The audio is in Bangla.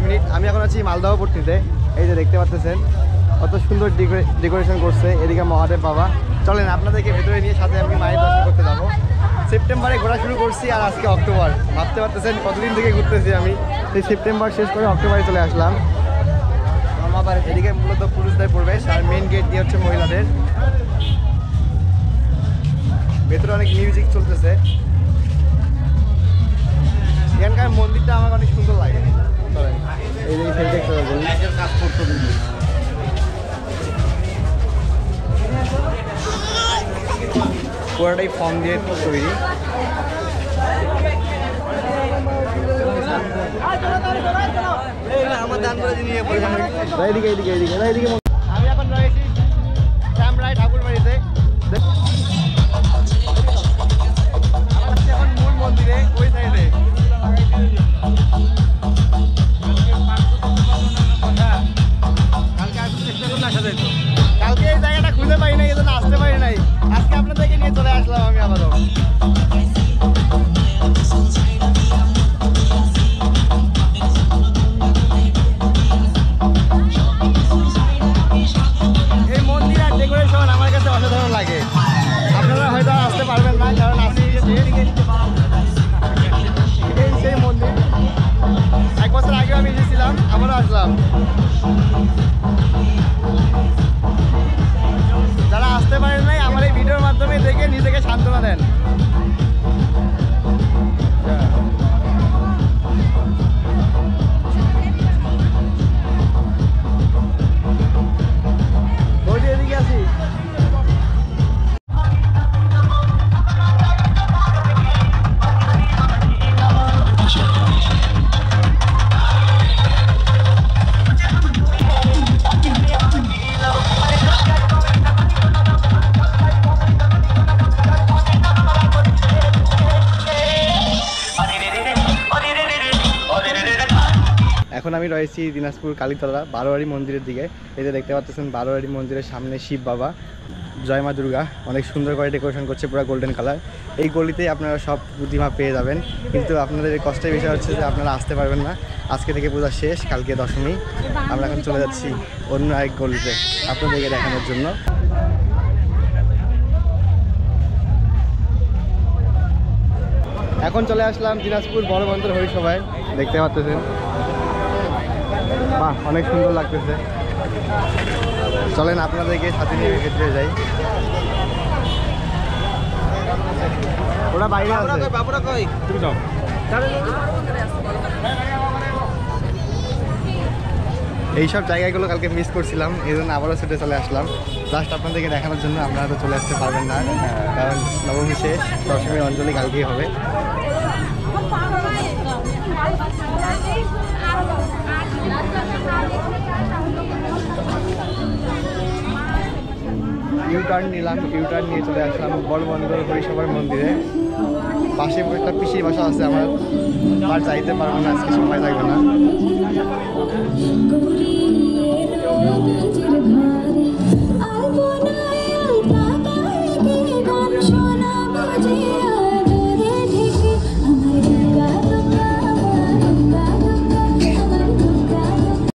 মিনিট। আমি এখন আছি মালদহপট্টিতে। এই যে দেখতে পাচ্ছেন কত সুন্দর ডেকোরেশন করছে। এদিকে মহাদেব বাবা। চলেন আপনাদেরকে ভেতরে নিয়ে সাথে আমি মায়ের দর্শন করতে যাবো। সেপ্টেম্বরে ঘোরা শুরু করছি আর আজকে অক্টোবর। ভাবতে পারতেছেন কতদিন থেকে ঘুরতেছি আমি। সেই সেপ্টেম্বর শেষ করে অক্টোবরে চলে আসলাম। আবার এদিকে মূলত পুরুষদের প্রবেশ আর মেন গেট দিয়ে হচ্ছে মহিলাদের। ভেতরে অনেক মিউজিক চলতেছে। এখানকার মন্দিরটা আমার অনেক সুন্দর লাগে। এই যে কাজ করতে পুরোটাই ফর্ম দিয়ে তৈরি। আমি এখন রয়েছি শ্যামরায় ঠাকুর বাড়িতে। এখন মূল মন্দিরে ওই সাইডে। কালকে এই জায়গাটা খুঁজে পাই নাই, এজন্য আসতে পারি নাই। আজকে আপনাদেরকে নিয়ে চলে আসলাম আমি আবারও। এই মন্দির আর ডেকোরেশন আমার কাছে অসাধারণ লাগে। আপনারা হয়তো আসতে পারবেন না, কারণ আসি এই সেই মন্দির। 1 বছর আগেও আমি এসেছিলাম, আবারও আসলাম। যারা আসতে পারেন নাই আমার এই ভিডিওর মাধ্যমে দেখে নিজেকে সান্ত্বনা দেন। এদিকে আসি। এখন আমি রয়েছি দিনাজপুর কালীতলা বারোয়ারি মন্দিরের দিকে। এই যে দেখতে পাচ্ছেন বারোয়ারি মন্দিরের সামনে শিব বাবা, জয় মা দুর্গা। অনেক সুন্দর করে ডেকোরেশন করছে, পুরো গোল্ডেন কালার। এই গলিতেই আপনারা সব প্রতিমা পেয়ে যাবেন। কিন্তু আপনাদের কষ্টের বিষয় হচ্ছে যে আপনারা আসতে পারবেন না। আজকে থেকে পূজা শেষ, কালকে দশমী। আমরা এখন চলে যাচ্ছি অন্য এক গলিতে আপনাদেরকে দেখানোর জন্য। এখন চলে আসলাম দিনাজপুর বড় বন্দর হরিসভায়। দেখতে পাচ্ছেন বাহ, অনেক সুন্দর লাগতেছে। চলেন আপনাদেরকে সাথে নিয়ে ভেতরে যাই। ওরা বাইরে আছে। এইসব জায়গাগুলো কালকে মিস করছিলাম, এই জন্য আবারও ছুটে চলে আসলাম জাস্ট আপনাদেরকে দেখানোর জন্য। আপনারা তো চলে আসতে পারবেন না, কারণ নবমী শেষ, দশমীর অঞ্জলি কালকেই হবে। ইউটার্ন নিলাম, ইউটার্ন নিয়ে চলে আসলাম বড়বন্দর হরিসভার মন্দিরে। পাশে একটা পিসির বাসা আছে আমার, আর যাইতে পারবো না, আজকে সময় থাকবে না।